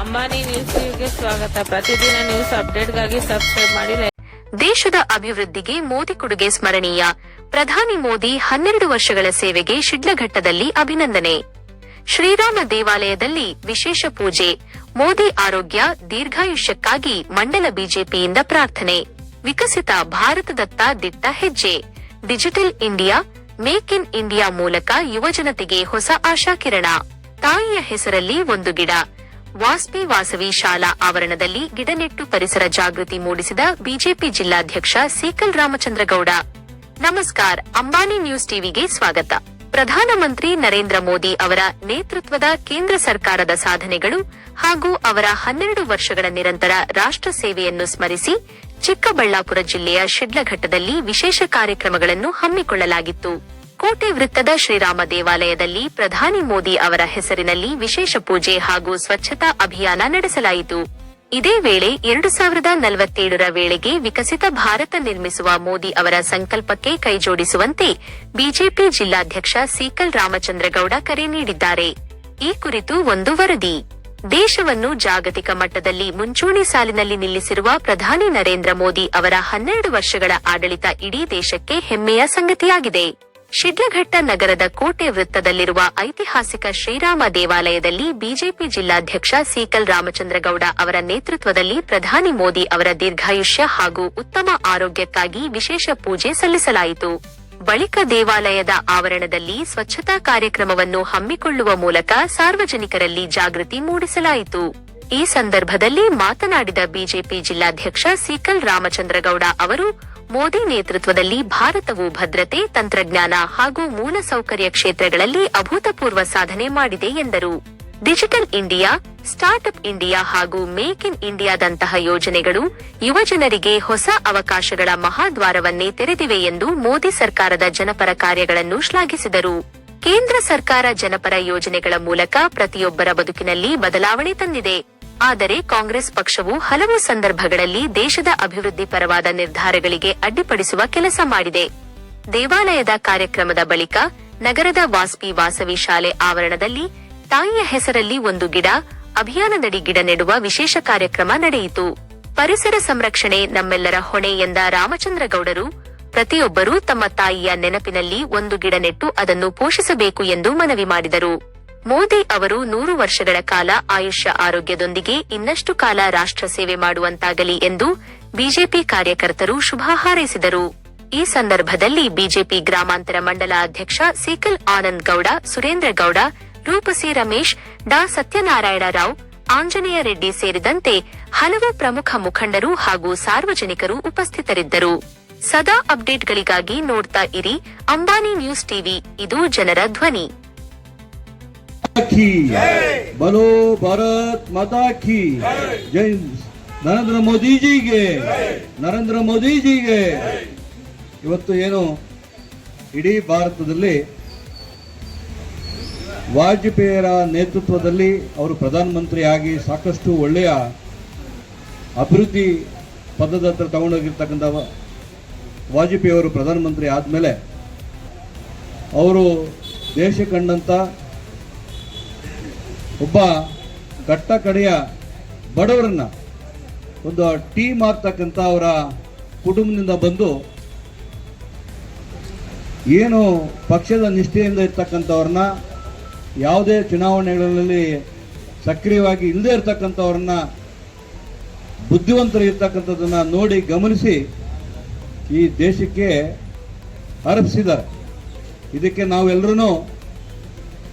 Ambani news ಟಿವಿಗೆ ಸ್ವಾಗತ. ಪ್ರತಿದಿನ ನ್ಯೂಸ್ ಅಪ್ಡೇಟ್ಗಾಗಿ ಸಬ್ಸ್ಕ್ರೈಬ್ ಮಾಡಿ. ದೇಶದ ಅಭಿವೃದ್ಧಿಗೆ ಮೋದಿ ಕೊಡುಗೆ ಸ್ಮರಣೀಯ. ಪ್ರಧಾನಿ ಮೋದಿ 12 ವರ್ಷಗಳ ಸೇವೆಗೆ ಶಿಡ್ಲಘಟ್ಟದಲ್ಲಿ ಅಭಿನಂದನೆ. ಶ್ರೀರಾಮ ದೇವಾಲಯದಲ್ಲಿ ವಿಶೇಷ ಪೂಜೆ. ಮೋದಿ ಆರೋಗ್ಯ ದೀರ್ಘಾಯುಷ್ಯಕ್ಕಾಗಿ ಮಂಡಲ ಬಿಜೆಪಿಯಿಂದ ಪ್ರಾರ್ಥನೆ. ವಿಕಸಿತ ಭಾರತದತ್ತ ದಿಟ್ಟ ಹೆಜ್ಜೆ. Digital India, make in India ಮೂಲಕ ಯುವಜನತೆಗೆ ಹೊಸ ಆಶಾಕಿರಣ. ತಾಯಿಯ ಹೆಸರಲ್ಲಿ ಒಂದು ಗಿಡ. ವಾಸ್ಪಿ ವಾಸವಿ ಶಾಲಾ ಆವರಣದಲ್ಲಿ ಗಿಡ ನೆಟ್ಟು ಪರಿಸರ ಜಾಗೃತಿ ಮೂಡಿಸಿದ ಬಿಜೆಪಿ ಜಿಲ್ಲಾಧ್ಯಕ್ಷ ಸೀಕಲ್ ರಾಮಚಂದ್ರಗೌಡ. ನಮಸ್ಕಾರ, ಅಂಬಾನಿ ನ್ಯೂಸ್ ಟಿವಿಗೆ ಸ್ವಾಗತ. ಪ್ರಧಾನಮಂತ್ರಿ ನರೇಂದ್ರ ಮೋದಿ ಅವರ ನೇತೃತ್ವದ ಕೇಂದ್ರ ಸರ್ಕಾರದ ಸಾಧನೆಗಳು ಹಾಗೂ ಅವರ 12 ವರ್ಷಗಳ ನಿರಂತರ ರಾಷ್ಟ್ರ ಸೇವೆಯನ್ನು ಸ್ಮರಿಸಿ ಚಿಕ್ಕಬಳ್ಳಾಪುರ ಜಿಲ್ಲೆಯ ಶಿಡ್ಲಘಟ್ಟದಲ್ಲಿ ವಿಶೇಷ ಕಾರ್ಯಕ್ರಮಗಳನ್ನು ಹಮ್ಮಿಕೊಳ್ಳಲಾಗಿತ್ತು. ಕೋಟೆ ವೃತ್ತದ ಶ್ರೀರಾಮ ದೇವಾಲಯದಲ್ಲಿ ಪ್ರಧಾನಿ ಮೋದಿ ಅವರ ಹೆಸರಿನಲ್ಲಿ ವಿಶೇಷ ಪೂಜೆ ಹಾಗೂ ಸ್ವಚ್ಛತಾ ಅಭಿಯಾನ ನಡೆಸಲಾಯಿತು. ಇದೇ ವೇಳೆ 2047 ವೇಳೆಗೆ ವಿಕಸಿತ ಭಾರತ ನಿರ್ಮಿಸುವ ಮೋದಿ ಅವರ ಸಂಕಲ್ಪಕ್ಕೆ ಕೈಜೋಡಿಸುವಂತೆ ಬಿಜೆಪಿ ಜಿಲ್ಲಾಧ್ಯಕ್ಷ ಸೀಕಲ್ ರಾಮಚಂದ್ರಗೌಡ ಕರೆ ನೀಡಿದ್ದಾರೆ. ಈ ಕುರಿತು ಒಂದು ವರದಿ. ದೇಶವನ್ನು ಜಾಗತಿಕ ಮಟ್ಟದಲ್ಲಿ ಮುಂಚೂಣಿ ಸಾಲಿನಲ್ಲಿ ನಿಲ್ಲಿಸಿರುವ ಪ್ರಧಾನಿ ನರೇಂದ್ರ ಮೋದಿ ಅವರ 12 ವರ್ಷಗಳ ಆಡಳಿತ ಇಡೀ ದೇಶಕ್ಕೆ ಹೆಮ್ಮೆಯ ಸಂಗತಿಯಾಗಿದೆ. ಶಿಡ್ಲಘಟ್ಟ ನಗರದ ಕೋಟೆ ವೃತ್ತದಲ್ಲಿರುವ ಐತಿಹಾಸಿಕ ಶ್ರೀರಾಮ ದೇವಾಲಯದಲ್ಲಿ ಬಿಜೆಪಿ ಜಿಲ್ಲಾಧ್ಯಕ್ಷ ಸೀಕಲ್ ರಾಮಚಂದ್ರಗೌಡ ಅವರ ನೇತೃತ್ವದಲ್ಲಿ ಪ್ರಧಾನಿ ಮೋದಿ ಅವರ ದೀರ್ಘಾಯುಷ್ಯ ಹಾಗೂ ಉತ್ತಮ ಆರೋಗ್ಯಕ್ಕಾಗಿ ವಿಶೇಷ ಪೂಜೆ ಸಲ್ಲಿಸಲಾಯಿತು. ಬಳಿಕ ದೇವಾಲಯದ ಆವರಣದಲ್ಲಿ ಸ್ವಚ್ಛತಾ ಕಾರ್ಯಕ್ರಮವನ್ನು ಹಮ್ಮಿಕೊಳ್ಳುವ ಮೂಲಕ ಸಾರ್ವಜನಿಕರಲ್ಲಿ ಜಾಗೃತಿ ಮೂಡಿಸಲಾಯಿತು. ಈ ಸಂದರ್ಭದಲ್ಲಿ ಮಾತನಾಡಿದ ಬಿಜೆಪಿ ಜಿಲ್ಲಾಧ್ಯಕ್ಷ ಸೀಕಲ್ ರಾಮಚಂದ್ರಗೌಡ ಅವರು, ಮೋದಿ ನೇತೃತ್ವದಲ್ಲಿ ಭಾರತವು ಭದ್ರತೆ, ತಂತ್ರಜ್ಞಾನ ಹಾಗೂ ಮೂಲಸೌಕರ್ಯ ಕ್ಷೇತ್ರಗಳಲ್ಲಿ ಅಭೂತಪೂರ್ವ ಸಾಧನೆ ಮಾಡಿದೆ ಎಂದರು. ಡಿಜಿಟಲ್ ಇಂಡಿಯಾ, ಸ್ಟಾರ್ಟ್ಅಪ್ ಇಂಡಿಯಾ ಹಾಗೂ ಮೇಕ್ ಇನ್ ಇಂಡಿಯಾದಂತಹ ಯೋಜನೆಗಳು ಯುವಜನರಿಗೆ ಹೊಸ ಅವಕಾಶಗಳ ಮಹಾದ್ವಾರವನ್ನೇ ತೆರೆದಿವೆ ಎಂದು ಮೋದಿ ಸರ್ಕಾರದ ಜನಪರ ಕಾರ್ಯಗಳನ್ನು ಶ್ಲಾಘಿಸಿದರು. ಕೇಂದ್ರ ಸರ್ಕಾರ ಜನಪರ ಯೋಜನೆಗಳ ಮೂಲಕ ಪ್ರತಿಯೊಬ್ಬರ ಬದುಕಿನಲ್ಲಿ ಬದಲಾವಣೆ ತಂದಿದೆ. ಆದರೆ ಕಾಂಗ್ರೆಸ್ ಪಕ್ಷವು ಹಲವು ಸಂದರ್ಭಗಳಲ್ಲಿ ದೇಶದ ಅಭಿವೃದ್ಧಿ ಪರವಾದ ನಿರ್ಧಾರಗಳಿಗೆ ಅಡ್ಡಿಪಡಿಸುವ ಕೆಲಸ ಮಾಡಿದೆ. ದೇವಾಲಯದ ಕಾರ್ಯಕ್ರಮದ ಬಳಿಕ ನಗರದ ವಾಸ್ಪಿ ವಾಸವಿ ಶಾಲೆ ಆವರಣದಲ್ಲಿ ತಾಯಿಯ ಹೆಸರಲ್ಲಿ ಒಂದು ಗಿಡ ಅಭಿಯಾನದಡಿ ಗಿಡ ನೆಡುವ ವಿಶೇಷ ಕಾರ್ಯಕ್ರಮ ನಡೆಯಿತು. ಪರಿಸರ ಸಂರಕ್ಷಣೆ ನಮ್ಮೆಲ್ಲರ ಹೊಣೆ ಎಂದ ರಾಮಚಂದ್ರಗೌಡರು, ಪ್ರತಿಯೊಬ್ಬರೂ ತಮ್ಮ ತಾಯಿಯ ನೆನಪಿನಲ್ಲಿ ಒಂದು ಗಿಡ ನೆಟ್ಟು ಅದನ್ನು ಪೋಷಿಸಬೇಕು ಎಂದು ಮನವಿ ಮಾಡಿದರು. ಮೋದಿ ಅವರು 100 ವರ್ಷಗಳ ಕಾಲ ಆಯುಷ್ಯ ಆರೋಗ್ಯದೊಂದಿಗೆ ಇನ್ನಷ್ಟು ಕಾಲ ರಾಷ್ಟ್ರ ಸೇವೆ ಮಾಡುವಂತಾಗಲಿ ಎಂದು ಬಿಜೆಪಿ ಕಾರ್ಯಕರ್ತರು ಶುಭ ಹಾರೈಸಿದರು. ಈ ಸಂದರ್ಭದಲ್ಲಿ ಬಿಜೆಪಿ ಗ್ರಾಮಾಂತರ ಮಂಡಲ ಅಧ್ಯಕ್ಷ ಸೀಕಲ್ ಆನಂದ್ ಗೌಡ, ಸುರೇಂದ್ರ ಗೌಡ, ರೂಪಸಿ ರಮೇಶ್, ಡಾ ಸತ್ಯನಾರಾಯಣ ರಾವ್, ಆಂಜನೇಯ ರೆಡ್ಡಿ ಸೇರಿದಂತೆ ಹಲವು ಪ್ರಮುಖ ಮುಖಂಡರು ಹಾಗೂ ಸಾರ್ವಜನಿಕರು ಉಪಸ್ಥಿತರಿದ್ದರು. ಸದಾ ಅಪ್ಡೇಟ್ಗಳಿಗಾಗಿ ನೋಡ್ತಾ ಇರಿ ಅಂಬಾನಿ ನ್ಯೂಸ್ ಟಿವಿ, ಇದು ಜನರ ಧ್ವನಿ. बोलो भारत माता की जय. ನರೇಂದ್ರ ಮೋದಿಜಿಗೆ, ನರೇಂದ್ರ ಮೋದಿಜಿಗೆ. ಇವತ್ತು ಏನು ಇಡೀ ಭಾರತದಲ್ಲಿ ವಾಜಪೇಯಿಯವರ ನೇತೃತ್ವದಲ್ಲಿ ಅವರು ಪ್ರಧಾನಮಂತ್ರಿ ಆಗಿ ಸಾಕಷ್ಟು ಒಳ್ಳೆಯ ಅಭಿವೃದ್ಧಿ ಪದದ ಹತ್ರ ತಗೊಂಡೋಗಿರ್ತಕ್ಕಂಥ ವಾಜಪೇಯಿಯವರು ಪ್ರಧಾನಮಂತ್ರಿ ಆದಮೇಲೆ ಅವರು ದೇಶ ಕಂಡಂಥ ಒಬ್ಬ ಕಟ್ಟ ಕಡೆಯ ಬಡವರನ್ನ ಒಂದು ಟೀ ಮಾರ್ತಕ್ಕಂಥ ಅವರ ಕುಟುಂಬದಿಂದ ಬಂದು ಏನು ಪಕ್ಷದ ನಿಷ್ಠೆಯಿಂದ ಇರ್ತಕ್ಕಂಥವ್ರನ್ನ, ಯಾವುದೇ ಚುನಾವಣೆಗಳಲ್ಲಿ ಸಕ್ರಿಯವಾಗಿ ಇಲ್ಲದೆ ಇರ್ತಕ್ಕಂಥವ್ರನ್ನ, ಬುದ್ಧಿವಂತರು ಇರ್ತಕ್ಕಂಥದ್ದನ್ನು ನೋಡಿ ಗಮನಿಸಿ ಈ ದೇಶಕ್ಕೆ ಅರ್ಪಿಸಿದ್ದಾರೆ. ಇದಕ್ಕೆ ನಾವೆಲ್ಲರೂ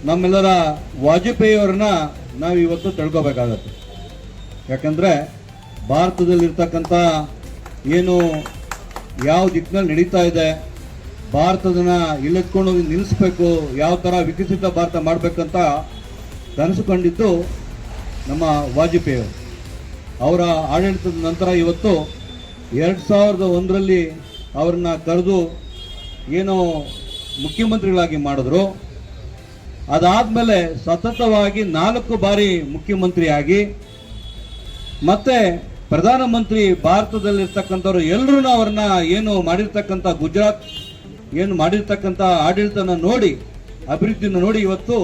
ನಮ್ಮೆಲ್ಲರ ವಾಜಪೇಯಿಯವ್ರನ್ನ ನಾವು ಇವತ್ತು ತಿಳ್ಕೋಬೇಕಾಗತ್ತೆ. ಯಾಕಂದರೆ ಭಾರತದಲ್ಲಿರ್ತಕ್ಕಂಥ ಏನು ಯಾವ ದಿಕ್ಕಿನಲ್ಲಿ ನಡೀತಾ ಇದೆ, ಭಾರತದನ್ನ ಇಲ್ಲಿಟ್ಕೊಂಡು ನಿಲ್ಲಿಸಬೇಕು, ಯಾವ ಥರ ವಿಕಸಿತ ಭಾರತ ಮಾಡಬೇಕಂತ ಕನಸುಕೊಂಡಿದ್ದು ನಮ್ಮ ವಾಜಪೇಯಿಯವರು. ಅವರ ಆಡಳಿತದ ನಂತರ ಇವತ್ತು 2001ರಲ್ಲಿ ಅವ್ರನ್ನ ಕರೆದು ಏನೋ ಮುಖ್ಯಮಂತ್ರಿಗಳಾಗಿ ಮಾಡಿದ್ರು. ಅದಾದಮೇಲೆ ಸತತವಾಗಿ 4 ಬಾರಿ ಮುಖ್ಯಮಂತ್ರಿಯಾಗಿ ಮತ್ತೆ ಪ್ರಧಾನಮಂತ್ರಿ ಭಾರತದಲ್ಲಿರ್ತಕ್ಕಂಥವ್ರು ಎಲ್ಲರೂ ಅವ್ರನ್ನ ಏನು ಮಾಡಿರ್ತಕ್ಕಂಥ ಗುಜರಾತ್ ಏನು ಮಾಡಿರ್ತಕ್ಕಂಥ ಆಡಳಿತನ ನೋಡಿ, ಅಭಿವೃದ್ಧಿನ ನೋಡಿ ಇವತ್ತು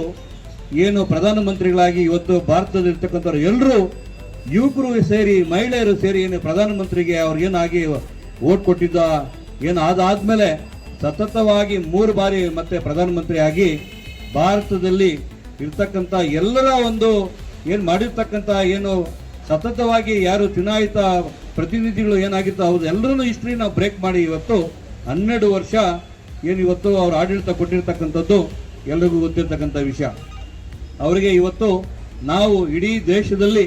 ಏನು ಪ್ರಧಾನಮಂತ್ರಿಗಳಾಗಿ ಇವತ್ತು ಭಾರತದಲ್ಲಿರ್ತಕ್ಕಂಥವ್ರು ಎಲ್ಲರೂ ಯುವಕರು ಸೇರಿ ಮಹಿಳೆಯರು ಸೇರಿ ಏನು ಪ್ರಧಾನಮಂತ್ರಿಗೆ ಅವ್ರಿಗೇನಾಗಿ ಓಟ್ ಕೊಟ್ಟಿದ್ದ ಏನು ಅದಾದ್ಮೇಲೆ ಸತತವಾಗಿ 3 ಬಾರಿ ಮತ್ತೆ ಪ್ರಧಾನಮಂತ್ರಿ ಆಗಿ ಭಾರತದಲ್ಲಿ ಇರ್ತಕ್ಕಂಥ ಎಲ್ಲರ ಒಂದು ಏನು ಮಾಡಿರ್ತಕ್ಕಂಥ ಏನು ಸತತವಾಗಿ ಯಾರು ಚುನಾಯಿತ ಪ್ರತಿನಿಧಿಗಳು ಏನಾಗಿತ್ತು ಅವ್ರು ಎಲ್ಲರೂ ಹಿಸ್ಟ್ರಿ ನಾವು ಬ್ರೇಕ್ ಮಾಡಿ ಇವತ್ತು 12 ವರ್ಷ ಏನು ಇವತ್ತು ಅವ್ರು ಆಡಳಿತ ಕೊಟ್ಟಿರ್ತಕ್ಕಂಥದ್ದು ಎಲ್ರಿಗೂ ಗೊತ್ತಿರ್ತಕ್ಕಂಥ ವಿಷಯ. ಅವರಿಗೆ ಇವತ್ತು ನಾವು ಇಡೀ ದೇಶದಲ್ಲಿ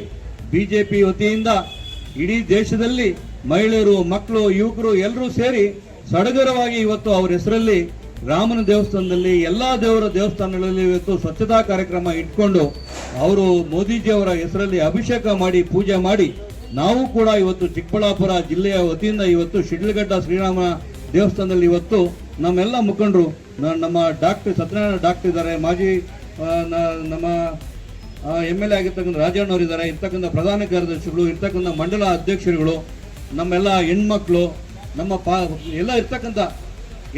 ಬಿಜೆಪಿ ವತಿಯಿಂದ ಇಡೀ ದೇಶದಲ್ಲಿ ಮಹಿಳೆಯರು, ಮಕ್ಕಳು, ಯುವಕರು ಎಲ್ಲರೂ ಸೇರಿ ಸಡಗರವಾಗಿ ಇವತ್ತು ಅವ್ರ ಹೆಸರಲ್ಲಿ ರಾಮನ ದೇವಸ್ಥಾನದಲ್ಲಿ ಎಲ್ಲಾ ದೇವರ ದೇವಸ್ಥಾನಗಳಲ್ಲಿ ಇವತ್ತು ಸ್ವಚ್ಛತಾ ಕಾರ್ಯಕ್ರಮ ಇಟ್ಕೊಂಡು ಅವರು ಮೋದಿಜಿಯವರ ಹೆಸರಲ್ಲಿ ಅಭಿಷೇಕ ಮಾಡಿ ಪೂಜೆ ಮಾಡಿ ನಾವು ಕೂಡ ಇವತ್ತು ಚಿಕ್ಕಬಳ್ಳಾಪುರ ಜಿಲ್ಲೆಯ ವತಿಯಿಂದ ಇವತ್ತು ಶಿಡ್ಲಘಟ್ಟ ಶ್ರೀರಾಮ ದೇವಸ್ಥಾನದಲ್ಲಿ ಇವತ್ತು ನಮ್ಮೆಲ್ಲ ಮುಖಂಡರು, ನಮ್ಮ ಡಾಕ್ಟರ್ ಸತ್ಯನಾರಾಯಣ ಡಾಕ್ಟರ್ ಇದ್ದಾರೆ, ಮಾಜಿ ನಮ್ಮ MLA ಆಗಿರ್ತಕ್ಕಂಥ ರಾಜಣ್ಣವರು ಇದ್ದಾರೆ, ಇರ್ತಕ್ಕಂಥ ಪ್ರಧಾನ ಕಾರ್ಯದರ್ಶಿಗಳು, ಇರ್ತಕ್ಕಂಥ ಮಂಡಲ ಅಧ್ಯಕ್ಷರುಗಳು, ನಮ್ಮೆಲ್ಲ ಹೆಣ್ಮಕ್ಳು, ನಮ್ಮ ಎಲ್ಲ ಇರ್ತಕ್ಕಂಥ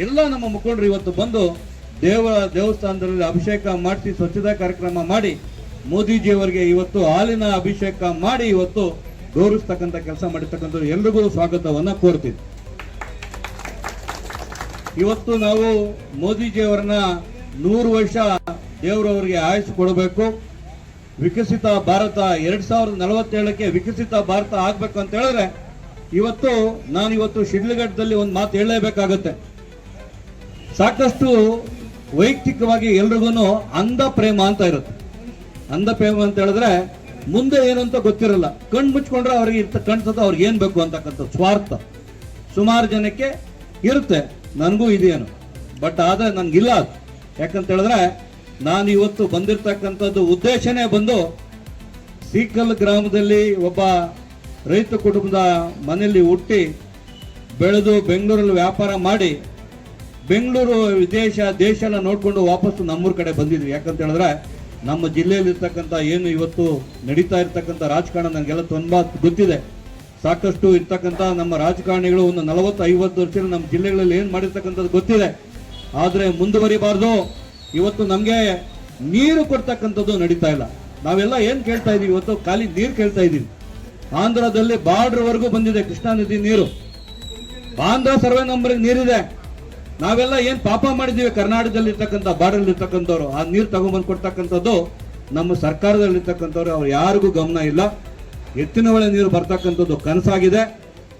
ಎಲ್ಲ ನಮ್ಮ ಮುಖಂಡರು ಇವತ್ತು ಬಂದು ದೇವಸ್ಥಾನದಲ್ಲಿ ಅಭಿಷೇಕ ಮಾಡಿಸಿ ಸ್ವಚ್ಛತಾ ಕಾರ್ಯಕ್ರಮ ಮಾಡಿ ಮೋದಿಜಿಯವರಿಗೆ ಇವತ್ತು ಹಾಲಿನ ಅಭಿಷೇಕ ಮಾಡಿ ಇವತ್ತು ಗೌರವಿಸ್ತಕ್ಕಂಥ ಕೆಲಸ ಮಾಡಿರ್ತಕ್ಕಂಥ ಎಲ್ರಿಗೂ ಸ್ವಾಗತವನ್ನ ಕೋರ್ತೀವಿ. ಇವತ್ತು ನಾವು ಮೋದಿಜಿಯವರನ್ನ 100 ವರ್ಷ ದೇವರವರಿಗೆ ಆಯುಷ್ ಕೊಡಬೇಕು, ವಿಕಸಿತ ಭಾರತ 2047ಕ್ಕೆ ವಿಕಸಿತ ಭಾರತ ಆಗ್ಬೇಕು ಅಂತ ಹೇಳಿದ್ರೆ ಇವತ್ತು ನಾನಿವತ್ತು ಶಿಡ್ಲಘಟ್ಟದಲ್ಲಿ ಒಂದು ಮಾತು ಹೇಳಲೇಬೇಕಾಗತ್ತೆ. ಸಾಕಷ್ಟು ವೈಯಕ್ತಿಕವಾಗಿ ಎಲ್ರಿಗೂ ಅಂಧ ಪ್ರೇಮ ಅಂತ ಇರುತ್ತೆ. ಅಂಧ ಪ್ರೇಮ ಅಂತ ಹೇಳಿದ್ರೆ ಮುಂದೆ ಏನು ಅಂತ ಗೊತ್ತಿರಲ್ಲ, ಕಣ್ಣು ಮುಚ್ಕೊಂಡ್ರೆ ಅವ್ರಿಗೆ ಕಾಣಿಸುತ್ತೆ ಅವ್ರಿಗೆ ಏನ್ ಬೇಕು ಅಂತಕ್ಕಂಥ ಸ್ವಾರ್ಥ ಸುಮಾರು ಜನಕ್ಕೆ ಇರುತ್ತೆ. ನನಗೂ ಇದೇನು, ಬಟ್ ಆದ್ರೆ ನನ್ಗಿಲ್ಲ ಅದು. ಯಾಕಂತ ಹೇಳಿದ್ರೆ ನಾನು ಇವತ್ತು ಬಂದಿರತಕ್ಕಂಥದ್ದು ಉದ್ದೇಶನೇ ಬಂದು ಸೀಕಲ್ ಗ್ರಾಮದಲ್ಲಿ ಒಬ್ಬ ರೈತ ಕುಟುಂಬದ ಮನೆಯಲ್ಲಿ ಹುಟ್ಟಿ ಬೆಳೆದು ಬೆಂಗಳೂರಲ್ಲಿ ವ್ಯಾಪಾರ ಮಾಡಿ ಬೆಂಗಳೂರು ದೇಶ ಎಲ್ಲ ನೋಡ್ಕೊಂಡು ವಾಪಸ್ಸು ನಮ್ಮೂರ ಕಡೆ ಬಂದಿದ್ವಿ. ಯಾಕಂತ ಹೇಳಿದ್ರೆ ನಮ್ಮ ಜಿಲ್ಲೆಯಲ್ಲಿ ಇರ್ತಕ್ಕಂಥ ಏನು ಇವತ್ತು ನಡೀತಾ ಇರ್ತಕ್ಕಂಥ ರಾಜಕಾರಣ ನನಗೆಲ್ಲ ತುಂಬಾ ಗೊತ್ತಿದೆ. ಸಾಕಷ್ಟು ಇರ್ತಕ್ಕಂಥ ನಮ್ಮ ರಾಜಕಾರಣಿಗಳು ಒಂದು 40-50 ವರ್ಷ ನಮ್ಮ ಜಿಲ್ಲೆಗಳಲ್ಲಿ ಏನ್ ಮಾಡಿರ್ತಕ್ಕಂಥದ್ದು ಗೊತ್ತಿದೆ. ಆದ್ರೆ ಮುಂದುವರಿಬಾರ್ದು. ಇವತ್ತು ನಮ್ಗೆ ನೀರು ಕೊಡ್ತಕ್ಕಂಥದ್ದು ನಡೀತಾ ಇಲ್ಲ. ನಾವೆಲ್ಲ ಏನ್ ಕೇಳ್ತಾ ಇದೀವಿ, ಇವತ್ತು ಖಾಲಿ ನೀರು ಕೇಳ್ತಾ ಇದೀವಿ. ಆಂಧ್ರದಲ್ಲಿ ಬಾರ್ಡರ್ ವರೆಗೂ ಬಂದಿದೆ ಕೃಷ್ಣಾ ನದಿ ನೀರು, ಆಂಧ್ರ ಸರ್ವೆ ನಂಬರ್ ನೀರಿದೆ. ನಾವೆಲ್ಲ ಏನ್ ಪಾಪ ಮಾಡಿದೀವಿ ಕರ್ನಾಟಕದಲ್ಲಿ ಇರ್ತಕ್ಕಂಥ ಬಾರ್ಡರ್ ಇರ್ತಕ್ಕಂಥವ್ರು, ಆ ನೀರು ತಗೊಂಡ್ಬಂದು ಕೊಡ್ತಕ್ಕಂಥದ್ದು ನಮ್ಮ ಸರ್ಕಾರದಲ್ಲಿ ಇರ್ತಕ್ಕಂಥವ್ರು ಅವ್ರು ಯಾರಿಗೂ ಗಮನ ಇಲ್ಲ. ಎತ್ತಿನ ಹೊಳೆ ನೀರು ಬರ್ತಕ್ಕಂಥದ್ದು ಕನಸಾಗಿದೆ.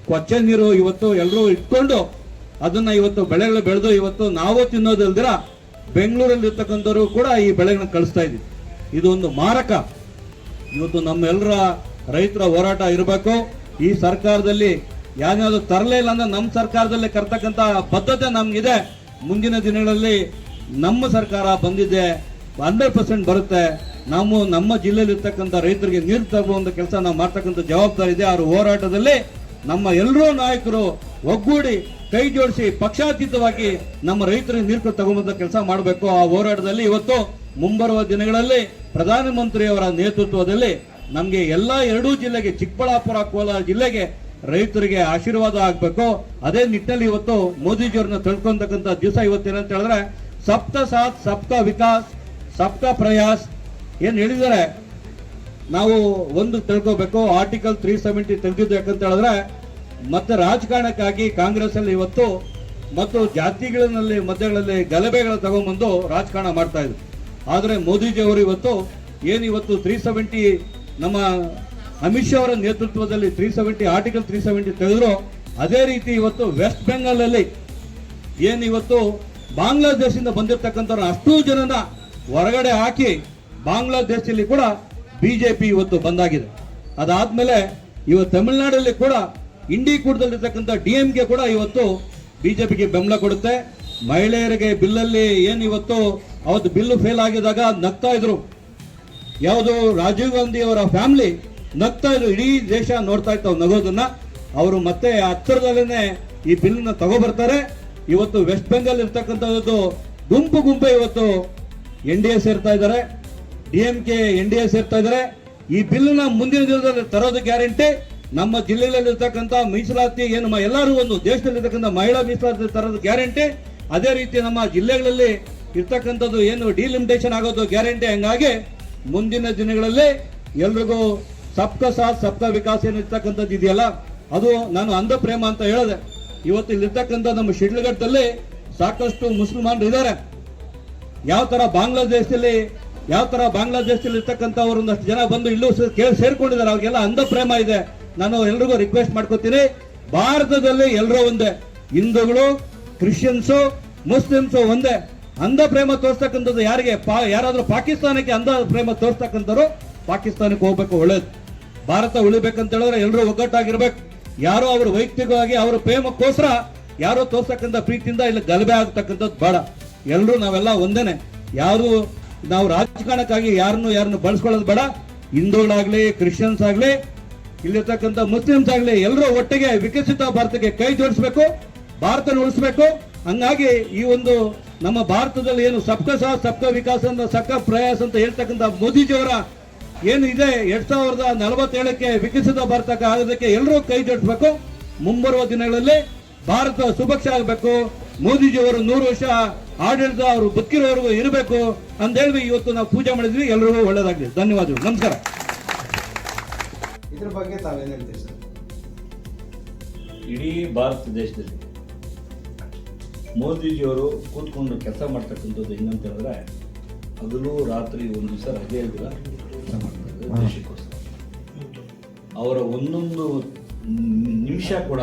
ಕೊಚ್ಚೆ ನೀರು ಇವತ್ತು ಎಲ್ಲರೂ ಇಟ್ಕೊಂಡು ಅದನ್ನ ಇವತ್ತು ಬೆಳೆಗಳು ಬೆಳೆದು ಇವತ್ತು ನಾವು ತಿನ್ನೋದಲ್ದಿರ ಬೆಂಗಳೂರಲ್ಲಿ ಇರ್ತಕ್ಕಂಥವ್ರು ಕೂಡ ಈ ಬೆಳೆಗಳನ್ನ ಕಳಿಸ್ತಾ ಇದೀವಿ. ಇದು ಒಂದು ಮಾರಕ. ಇವತ್ತು ನಮ್ಮೆಲ್ಲರ ರೈತರ ಹೋರಾಟ ಇರಬೇಕು. ಈ ಸರ್ಕಾರದಲ್ಲಿ ಯಾವ್ದಾದ್ರು ತರಲೇ ಇಲ್ಲ ಅಂದ್ರೆ ನಮ್ಮ ಸರ್ಕಾರದಲ್ಲಿ ಕರ್ತಕ್ಕಂಥ ಬದ್ಧತೆ ನಮ್ಗಿದೆ. ಮುಂದಿನ ದಿನಗಳಲ್ಲಿ ನಮ್ಮ ಸರ್ಕಾರ ಬಂದಿದೆ 100% ಬರುತ್ತೆ. ನಾವು ನಮ್ಮ ಜಿಲ್ಲೆಯಲ್ಲಿ ಇರ್ತಕ್ಕಂಥ ರೈತರಿಗೆ ನೀರು ತರುವಂತ ಕೆಲಸ ನಾವು ಮಾಡ್ತಕ್ಕಂಥ ಜವಾಬ್ದಾರಿ ಇದೆ. ಅವ್ರ ಹೋರಾಟದಲ್ಲಿ ನಮ್ಮ ಎಲ್ಲರೂ ನಾಯಕರು ಒಗ್ಗೂಡಿ ಕೈ ಜೋಡಿಸಿ ಪಕ್ಷಾತೀತವಾಗಿ ನಮ್ಮ ರೈತರಿಗೆ ನೀರು ತಗೊಂಬಂದ ಕೆಲಸ ಮಾಡಬೇಕು. ಆ ಹೋರಾಟದಲ್ಲಿ ಇವತ್ತು ಮುಂಬರುವ ದಿನಗಳಲ್ಲಿ ಪ್ರಧಾನಮಂತ್ರಿಯವರ ನೇತೃತ್ವದಲ್ಲಿ ನಮ್ಗೆ ಎಲ್ಲ 2 ಜಿಲ್ಲೆಗೆ, ಚಿಕ್ಕಬಳ್ಳಾಪುರ, ಕೋಲಾರ ಜಿಲ್ಲೆಗೆ ರೈತರಿಗೆ ಆಶೀರ್ವಾದ ಆಗ್ಬೇಕು. ಅದೇ ನಿಟ್ಟಿನಲ್ಲಿ ಇವತ್ತು ಮೋದಿಜಿಯವ್ರನ್ನ ತಿಳ್ಕೊಂತಕ್ಕಂಥ ದಿವಸ ಇವತ್ತೇನಂತ ಹೇಳಿದ್ರೆ ಸಬ್ಕಾ ಸಾಥ್ ಸಬ್ಕಾ ವಿಕಾಸ್ ಸಬ್ಕಾ ಪ್ರಯಾಸ್ ಏನ್ ಹೇಳಿದ್ದಾರೆ. ನಾವು ಒಂದು ತಿಳ್ಕೋಬೇಕು, ಆರ್ಟಿಕಲ್ 370 ತೆಗೆದಿದ್ದು ಯಾಕಂತ ಹೇಳಿದ್ರೆ ಮತ್ತೆ ರಾಜಕಾರಣಕ್ಕಾಗಿ ಕಾಂಗ್ರೆಸ್ ಅಲ್ಲಿ ಇವತ್ತು ಮತ್ತು ಜಾತಿಗಳಲ್ಲಿ ಮಧ್ಯಗಳಲ್ಲಿ ಗಲಭೆಗಳ ತಗೊಂಡ್ಬಂದು ರಾಜಕಾರಣ ಮಾಡ್ತಾ ಇದ್ರು. ಆದ್ರೆ ಮೋದಿಜಿ ಅವರು ಇವತ್ತು ಏನಿವತ್ತು 370 ನಮ್ಮ ಅಮಿತ್ ಶಾ ಅವರ ನೇತೃತ್ವದಲ್ಲಿ 370 ಆರ್ಟಿಕಲ್ 370 ತೆಗೆದ್ರು. ಅದೇ ರೀತಿ ಇವತ್ತು ವೆಸ್ಟ್ ಬೆಂಗಾಲ್ ಅಲ್ಲಿ ಏನಿವತ್ತು ಬಾಂಗ್ಲಾದೇಶದಿಂದ ಬಂದಿರತಕ್ಕಂಥ ಅಷ್ಟೂ ಜನನ ಹೊರಗಡೆ ಹಾಕಿ ಬಾಂಗ್ಲಾದೇಶದಲ್ಲಿ ಕೂಡ ಬಿಜೆಪಿ ಇವತ್ತು ಬಂದಾಗಿದೆ. ಅದಾದ್ಮೇಲೆ ಇವತ್ತು ತಮಿಳುನಾಡಲ್ಲಿ ಕೂಡ ಇಂಡಿಕೂಟದಲ್ಲಿರ್ತಕ್ಕಂಥ DMK ಕೂಡ ಇವತ್ತು ಬಿಜೆಪಿಗೆ ಬೆಂಬಲ ಕೊಡುತ್ತೆ. ಮಹಿಳೆಯರಿಗೆ ಬಿಲ್ಲಲ್ಲಿ ಏನ್ ಇವತ್ತು ಅವತ್ತು ಬಿಲ್ಲು ಫೇಲ್ ಆಗಿದಾಗ ನಗ್ತಾ ಇದ್ರು. ಯಾವುದು ರಾಜೀವ್ ಗಾಂಧಿ ಅವರ ಫ್ಯಾಮಿಲಿ ನಗ್ತಾ ಇದ್ರು, ಇಡೀ ದೇಶ ನೋಡ್ತಾ ಇತ್ತು ನಗೋದನ್ನ. ಅವರು ಮತ್ತೆ ಹತ್ತಿರದಲ್ಲೇ ಈ ಬಿಲ್ ತಗೋಬರ್ತಾರೆ. ಇವತ್ತು ವೆಸ್ಟ್ ಬೆಂಗಾಲ್ ಇರ್ತಕ್ಕಂಥದ್ದು ಗುಂಪೆ ಇವತ್ತು NDA ಸೇರ್ತಾ ಇದ್ದಾರೆ, DMK NDA ಸೇರ್ತಾ ಇದ್ದಾರೆ. ಈ ಬಿಲ್ ಮುಂದಿನ ದಿನದಲ್ಲಿ ತರೋದು ಗ್ಯಾರಂಟಿ. ನಮ್ಮ ಜಿಲ್ಲೆಯಲ್ಲಿ ಇರ್ತಕ್ಕಂಥ ಮೀಸಲಾತಿ ಏನು ಎಲ್ಲರೂ ಒಂದು ದೇಶದಲ್ಲಿ ಇರ್ತಕ್ಕಂಥ ಮಹಿಳಾ ಮೀಸಲಾತಿ ತರೋದು ಗ್ಯಾರಂಟಿ. ಅದೇ ರೀತಿ ನಮ್ಮ ಜಿಲ್ಲೆಗಳಲ್ಲಿ ಇರ್ತಕ್ಕಂಥದ್ದು ಏನು ಡಿಲಿಮಿಟೇಷನ್ ಆಗೋದು ಗ್ಯಾರಂಟಿ. ಹಂಗಾಗಿ ಮುಂದಿನ ದಿನಗಳಲ್ಲಿ ಎಲ್ರಿಗೂ ಸಬ್ಕಾ ಸಾಥ್ ಸಬ್ಕಾ ವಿಕಾಸ್ ಏನಿರ್ತಕ್ಕಂಥದ್ದು ಇದೆಯಲ್ಲ, ಅದು ನಾನು ಅಂಧ ಪ್ರೇಮ ಅಂತ ಹೇಳಿದೆ. ಇವತ್ತು ಇಲ್ಲಿರ್ತಕ್ಕಂಥ ನಮ್ಮ ಶಿಡ್ಲಘಟ್ಟದಲ್ಲಿ ಸಾಕಷ್ಟು ಮುಸಲ್ಮಾನರು ಇದ್ದಾರೆ. ಯಾವ ತರ ಬಾಂಗ್ಲಾದೇಶದಲ್ಲಿ ಇರ್ತಕ್ಕಂಥವ್ರು ಒಂದಷ್ಟು ಜನ ಬಂದು ಇಲ್ಲೂ ಸೇರ್ಕೊಂಡಿದ್ದಾರೆ. ಅವ್ರಿಗೆಲ್ಲ ಅಂಧ ಪ್ರೇಮ ಇದೆ. ನಾನು ಎಲ್ರಿಗೂ ರಿಕ್ವೆಸ್ಟ್ ಮಾಡ್ಕೋತೀನಿ, ಭಾರತದಲ್ಲಿ ಎಲ್ಲರೂ ಒಂದೇ, ಹಿಂದೂಗಳು, ಕ್ರಿಶ್ಚಿಯನ್ಸು, ಮುಸ್ಲಿಮ್ಸು ಒಂದೇ. ಅಂಧ ಪ್ರೇಮ ತೋರಿಸ್ತಕ್ಕಂಥದ್ದು ಯಾರಿಗೆ? ಯಾರಾದ್ರೂ ಪಾಕಿಸ್ತಾನಕ್ಕೆ ಅಂಧ ಪ್ರೇಮ ತೋರಿಸ್ತಕ್ಕಂಥವ್ರು ಪಾಕಿಸ್ತಾನಕ್ಕೆ ಹೋಗ್ಬೇಕು. ಒಳ್ಳೇದು. ಭಾರತ ಉಳಿಬೇಕಂತ ಹೇಳಿದ್ರೆ ಎಲ್ಲರೂ ಒಗ್ಗಟ್ಟಾಗಿರ್ಬೇಕು. ಯಾರೋ ಅವರು ವೈಯಕ್ತಿಕವಾಗಿ ಅವರ ಪ್ರೇಮಕ್ಕೋಸ್ಕರ ಯಾರೋ ತೋರ್ಸಕ್ಕಂಥ ಪ್ರೀತಿಯಿಂದ ಇಲ್ಲಿ ಗಲಭೆ ಆಗ್ತಕ್ಕಂಥದ್ದು ಬೇಡ. ಎಲ್ಲರೂ ನಾವೆಲ್ಲ ಒಂದೇನೆ. ಯಾರು ನಾವು ರಾಜಕಾರಣಕ್ಕಾಗಿ ಯಾರನ್ನು ಬಳಸ್ಕೊಳ್ಳೋದು ಬೇಡ. ಹಿಂದೂಗಳಾಗ್ಲಿ, ಕ್ರಿಶ್ಚಿಯನ್ಸ್ ಆಗ್ಲಿ, ಇಲ್ಲಿರ್ತಕ್ಕಂಥ ಮುಸ್ಲಿಮ್ಸ್ ಆಗ್ಲಿ, ಎಲ್ಲರೂ ಒಟ್ಟಿಗೆ ವಿಕಸಿತ ಭಾರತಕ್ಕೆ ಕೈ ಜೋಡಿಸ್ಬೇಕು, ಭಾರತನ ಉಳಿಸ್ಬೇಕು. ಹಂಗಾಗಿ ಈ ಒಂದು ನಮ್ಮ ಭಾರತದಲ್ಲಿ ಏನು ಸಬ್ಕಾ ಸಾಥ್ ಸಬ್ಕಾ ವಿಕಾಸ್ ಅಂತ ಸಬ್ಕಾ ಪ್ರಯಾಸ್ ಅಂತ ಹೇಳ್ತಕ್ಕಂಥ ಮೋದಿಜಿಯವರ ಏನು ಇದೆ 2047ಕ್ಕೆ ವಿಕಸಿತ ಭಾರತ ಆಗೋದಕ್ಕೆ ಎಲ್ಲರೂ ಕೈ ಜೋಡಿಸ್ಬೇಕು. ಮುಂಬರುವ ದಿನಗಳಲ್ಲಿ ಭಾರತ ಸುಭಿಕ್ಷ ಆಗಬೇಕು. ಮೋದಿಜಿಯವರು 100 ವರ್ಷ ಆಡಳಿತ ಅವರು ಬದುಕಿರೋವರೆಗೂ ಇರಬೇಕು ಅಂತ ಹೇಳಿ ಇವತ್ತು ನಾವು ಪೂಜೆ ಮಾಡಿದ್ವಿ. ಎಲ್ಲರಿಗೂ ಒಳ್ಳೇದಾಗಲಿ. ಧನ್ಯವಾದಗಳು. ನಮಸ್ಕಾರ. ಇದ್ರ ಬಗ್ಗೆ ತಾವೇನು ಹೇಳ್ತೀರಿ ಸರ್? ಇಡೀ ಭಾರತ ದೇಶದಲ್ಲಿ ಮೋದಿಜಿಯವರು ಕೂತ್ಕೊಂಡು ಕೆಲಸ ಮಾಡ್ತಕ್ಕಂಥದ್ದು ಹೆಂಗಂತ ಹೇಳಿದ್ರೆ, ಹಗಲು ರಾತ್ರಿ ಒಂದು ದಿವಸ ರಜೆ ಇದ್ದಿಲ್ಲ ಕೆಲಸ ಮಾಡ್ತಾರೆ ದೇಶಕ್ಕೋಸ್ಕರ. ಅವರ ಒಂದೊಂದು ನಿಮಿಷ ಕೂಡ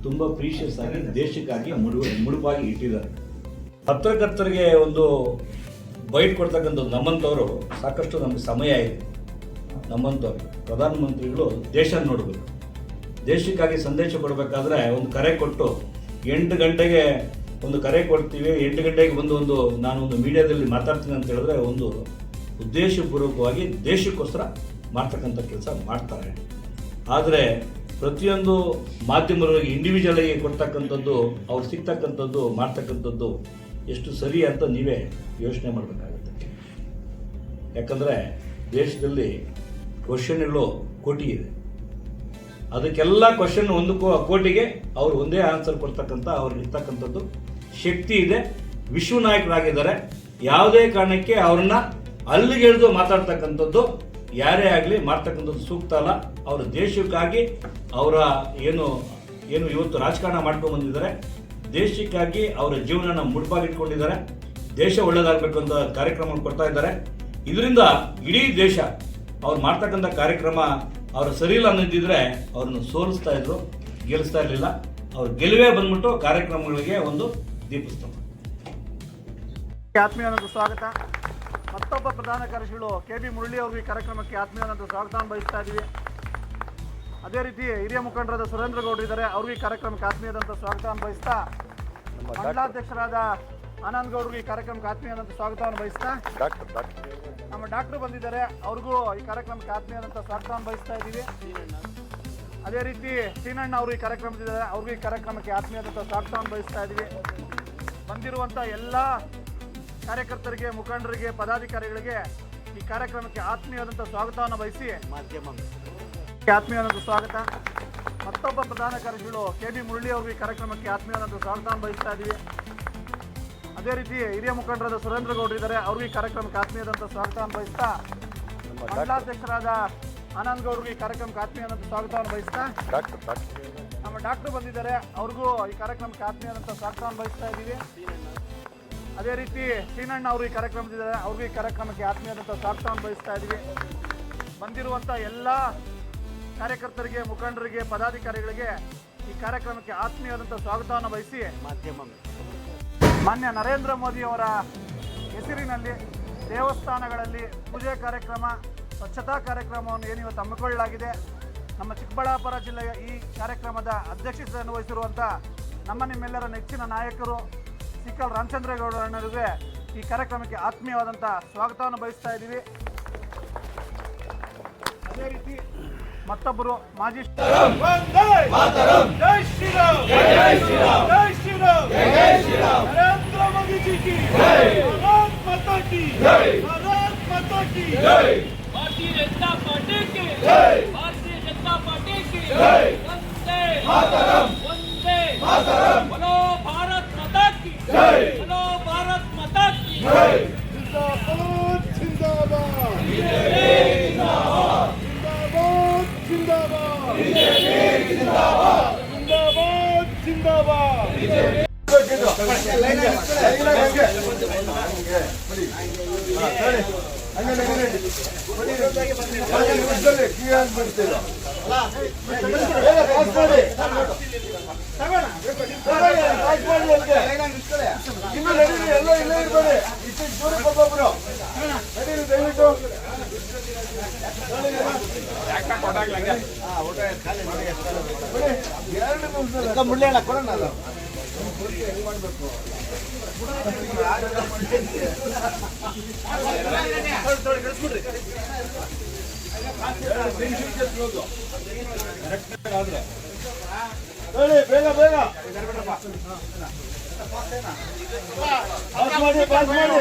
ತುಂಬ ಪ್ರೀಷಿಯಸ್ ಆಗಿ ದೇಶಕ್ಕಾಗಿ ಮುಡುಪಾಗಿ ಇಟ್ಟಿದ್ದಾರೆ. ಪತ್ರಕರ್ತರಿಗೆ ಒಂದು ಬೈಟ್ ಕೊಡ್ತಕ್ಕಂಥದ್ದು ನಮ್ಮಂಥವರು ಸಾಕಷ್ಟು ನಮಗೆ ಸಮಯ ಇದೆ. ನಮ್ಮಂಥವ್ರು ಪ್ರಧಾನಮಂತ್ರಿಗಳು ದೇಶ ನೋಡಬೇಕು, ದೇಶಕ್ಕಾಗಿ ಸಂದೇಶ ಕೊಡಬೇಕಾದ್ರೆ ಒಂದು ಕರೆ ಕೊಟ್ಟು 8 ಗಂಟೆಗೆ ಒಂದು ಕರೆ ಕೊಡ್ತೀವಿ, 8 ಗಂಟೆಗೆ ಒಂದು ನಾನೊಂದು ಮೀಡಿಯಾದಲ್ಲಿ ಮಾತಾಡ್ತೀನಿ ಅಂತ ಹೇಳಿದ್ರೆ ಒಂದು ಉದ್ದೇಶಪೂರ್ವಕವಾಗಿ ದೇಶಕ್ಕೋಸ್ಕರ ಮಾಡ್ತಕ್ಕಂಥ ಕೆಲಸ ಮಾಡ್ತಾರೆ. ಆದರೆ ಪ್ರತಿಯೊಂದು ಮಾಧ್ಯಮಗಳಿಗೆ ಇಂಡಿವಿಜುವಲ್ ಆಗಿ ಕೊಡ್ತಕ್ಕಂಥದ್ದು, ಅವ್ರು ಸಿಗ್ತಕ್ಕಂಥದ್ದು, ಮಾಡ್ತಕ್ಕಂಥದ್ದು ಎಷ್ಟು ಸರಿ ಅಂತ ನೀವೇ ಯೋಚನೆ ಮಾಡಬೇಕಾಗುತ್ತೆ. ಯಾಕಂದರೆ ದೇಶದಲ್ಲಿ ಕ್ವಶನ್ಗಳು ಕೋಟಿ ಇದೆ. ಅದಕ್ಕೆಲ್ಲ ಕ್ವಶನ್ ಒಂದು ಕೋಟಿಗೆ ಅವ್ರು ಒಂದೇ ಆನ್ಸರ್ ಕೊಡ್ತಕ್ಕಂಥ ಅವ್ರಿಗೆ ಇರ್ತಕ್ಕಂಥದ್ದು ಶಕ್ತಿ ಇದೆ. ವಿಶ್ವ ನಾಯಕರಾಗಿದ್ದಾರೆ. ಯಾವುದೇ ಕಾರಣಕ್ಕೆ ಅವ್ರನ್ನ ಅಲ್ಲಿಗೆಳೆದು ಮಾತಾಡ್ತಕ್ಕಂಥದ್ದು ಯಾರೇ ಆಗಲಿ ಮಾಡ್ತಕ್ಕಂಥದ್ದು ಸೂಕ್ತ ಅಲ್ಲ. ಅವರ ದೇಶಕ್ಕಾಗಿ ಅವರ ಏನು ಇವತ್ತು ರಾಜಕಾರಣ ಮಾಡ್ಕೊಂಡು ಬಂದಿದ್ದಾರೆ, ದೇಶಕ್ಕಾಗಿ ಅವರ ಜೀವನನ ಮುಡುಪಾಗಿಟ್ಕೊಂಡಿದ್ದಾರೆ. ದೇಶ ಒಳ್ಳೇದಾಗಬೇಕು ಅಂತ ಕಾರ್ಯಕ್ರಮ ಕೊಡ್ತಾ ಇದ್ದಾರೆ. ಇದರಿಂದ ಇಡೀ ದೇಶ ಅವ್ರು ಮಾಡ್ತಕ್ಕಂಥ ಕಾರ್ಯಕ್ರಮ ಅವರು ಸರಿ ಇಲ್ಲ ಅನ್ನೋದಿದ್ರೆ ಅವ್ರನ್ನ ಸೋಲಿಸ್ತಾ ಇದ್ರು, ಗೆಲ್ಲಿಸ್ತಾ ಇರಲಿಲ್ಲ. ಅವ್ರ ಗೆಲುವೇ ಬಂದ್ಬಿಟ್ಟು ಕಾರ್ಯಕ್ರಮಗಳಿಗೆ ಒಂದು ದೀಪಸ್ತಂಭ. ಆತ್ಮೀಯವಾದ ಸ್ವಾಗತ. ಮತ್ತೊಬ್ಬ ಪ್ರಧಾನ ಕಾರ್ಯದರ್ಶಿಗಳು KB ಮುರಳಿ ಅವರು ಈ ಕಾರ್ಯಕ್ರಮಕ್ಕೆ ಆತ್ಮೀಯವಾದ ಸ್ವಾಗತ ಬಯಸ್ತಾ ಇದ್ದೀವಿ. ಅದೇ ರೀತಿ ಹಿರಿಯ ಮುಖಂಡರಾದ ಸುರೇಂದ್ರ ಗೌಡ್ರು ಇದ್ದಾರೆ, ಅವ್ರಿಗೆ ಈ ಕಾರ್ಯಕ್ರಮಕ್ಕೆ ಆತ್ಮೀಯವಾದಂಥ ಸ್ವಾಗತವನ್ನು ಬಯಸ್ತಾ, ಮಂಡಲಾಧ್ಯಕ್ಷರಾದ ಆನಂದ್ ಗೌಡ್ರಿಗೆ ಈ ಕಾರ್ಯಕ್ರಮಕ್ಕೆ ಆತ್ಮೀಯವಾದಂಥ ಸ್ವಾಗತವನ್ನು ಬಯಸ್ತಾ, ನಮ್ಮ ಡಾಕ್ಟರ್ ಬಂದಿದ್ದಾರೆ, ಅವ್ರಿಗೂ ಈ ಕಾರ್ಯಕ್ರಮಕ್ಕೆ ಆತ್ಮೀಯವಾದಂಥ ಸ್ವಾಗತವನ್ನು ಬಯಸ್ತಾ ಇದ್ದೀವಿ. ಅದೇ ರೀತಿ ಸೀನಣ್ಣ ಅವರು ಈ ಕಾರ್ಯಕ್ರಮದಿದ್ದಾರೆ, ಅವ್ರಿಗೂ ಈ ಕಾರ್ಯಕ್ರಮಕ್ಕೆ ಆತ್ಮೀಯವಾದಂಥ ಸ್ವಾಗತವನ್ನು ಬಯಸ್ತಾ ಇದ್ದೀವಿ. ಬಂದಿರುವಂಥ ಎಲ್ಲ ಕಾರ್ಯಕರ್ತರಿಗೆ, ಮುಖಂಡರಿಗೆ, ಪದಾಧಿಕಾರಿಗಳಿಗೆ ಈ ಕಾರ್ಯಕ್ರಮಕ್ಕೆ ಆತ್ಮೀಯವಾದಂಥ ಸ್ವಾಗತವನ್ನು ಬಯಸಿ ಆತ್ಮೀಯವಾದಂಥ ಸ್ವಾಗತ. ಮತ್ತೊಬ್ಬ ಪ್ರಧಾನ ಕಾರ್ಯದರ್ಶಿಗಳು KB ಮುರಳಿ ಅವರು ಈ ಕಾರ್ಯಕ್ರಮಕ್ಕೆ ಆತ್ಮೀಯವಾದಂಥ ಸ್ವಾಗತವನ್ನು ಬಯಸ್ತಾ ಇದ್ದೀವಿ. ಅದೇ ರೀತಿ ಹಿರಿಯ ಮುಖಂಡರಾದ ಸುರೇಂದ್ರ ಗೌಡ್ರು ಇದ್ದಾರೆ, ಅವ್ರಿಗೆ ಈ ಕಾರ್ಯಕ್ರಮಕ್ಕೆ ಆತ್ಮೀಯವಾದಂಥ ಸ್ವಾಗತವನ್ನು ಬಯಸ್ತಾ, ಮಂಡಲಾಧ್ಯಕ್ಷರಾದ ಆನಂದ್ ಗೌಡ್ರಿಗೆ ಈ ಕಾರ್ಯಕ್ರಮಕ್ಕೆ ಆತ್ಮೀಯವಾದಂಥ ಸ್ವಾಗತವನ್ನು ಬಯಸ್ತಾ, ನಮ್ಮ ಡಾಕ್ಟರ್ ಬಂದಿದ್ದಾರೆ, ಅವ್ರಿಗೂ ಈ ಕಾರ್ಯಕ್ರಮಕ್ಕೆ ಆತ್ಮೀಯವಾದಂಥ ಸ್ವಾಗತವನ್ನು ಬಯಸ್ತಾ ಇದ್ದೀವಿ. ಅದೇ ರೀತಿ ಸೀನಣ್ಣ ಅವರು ಈ ಕಾರ್ಯಕ್ರಮದಿದ್ದಾರೆ, ಅವ್ರಿಗೂ ಈ ಕಾರ್ಯಕ್ರಮಕ್ಕೆ ಆತ್ಮೀಯವಾದಂಥ ಸ್ವಾಗತವನ್ನು ಬಯಸ್ತಾ ಇದ್ದೀವಿ. ಬಂದಿರುವಂಥ ಎಲ್ಲ ಕಾರ್ಯಕರ್ತರಿಗೆ, ಮುಖಂಡರಿಗೆ, ಪದಾಧಿಕಾರಿಗಳಿಗೆ ಈ ಕಾರ್ಯಕ್ರಮಕ್ಕೆ ಆತ್ಮೀಯವಾದಂಥ ಸ್ವಾಗತವನ್ನು ಬಯಸಿ ಮಾನ್ಯ ನರೇಂದ್ರ ಮೋದಿ ಅವರ ಹೆಸರಿನಲ್ಲಿ ದೇವಸ್ಥಾನಗಳಲ್ಲಿ ಪೂಜೆ ಕಾರ್ಯಕ್ರಮ, ಸ್ವಚ್ಛತಾ ಕಾರ್ಯಕ್ರಮವನ್ನು ಏನಿವತ್ತು ಹಮ್ಮಿಕೊಳ್ಳಲಾಗಿದೆ. ನಮ್ಮ ಚಿಕ್ಕಬಳ್ಳಾಪುರ ಜಿಲ್ಲೆಯ ಈ ಕಾರ್ಯಕ್ರಮದ ಅಧ್ಯಕ್ಷತೆಯನ್ನು ವಹಿಸಿರುವಂಥ ನಿಮ್ಮೆಲ್ಲರ ನೆಚ್ಚಿನ ನಾಯಕರು ಸಿಕ್ಕಲ್ ರಾಮಚಂದ್ರೇಗೌಡರವರಿಗೆ ಈ ಕಾರ್ಯಕ್ರಮಕ್ಕೆ ಆತ್ಮೀಯವಾದಂಥ ಸ್ವಾಗತವನ್ನು ಬಯಸ್ತಾ ಇದ್ದೀವಿ. ಅದೇ ರೀತಿ ಮತ್ತೊಬ್ಬರು ಮಾಜಿ ನರೇಂದ್ರ ಮೋದಿಜಿ ಕಿ ಭಾರತ್ ಮಾತಾ ಕಿ ಭಾರತ್ ಮಾತಾ ಕಿ भारतीय जनता पार्टी की भारतीय जनता पार्टी की वंदे मातरम बोलो भारत माता की बोलो भारत ಇನ್ನು ನಡೀರಿ, ಎಲ್ಲ ಇಲ್ಲೇ ಇರ್ಬೇಡಿ. ಇಷ್ಟು ದೂರ ಒಬ್ಬೊಬ್ರು ನಡೀರಿ ದಯವಿಟ್ಟು. ಮುಳ್ಳೆಲ್ಲ ಕೊಡೋಣ ಅದು. ಹೇಳಿ ಬೇಗ ಬೇಗ ಪಾಸ್ ಮಾಡಿ ಪಾಸ್ ಮಾಡಿ.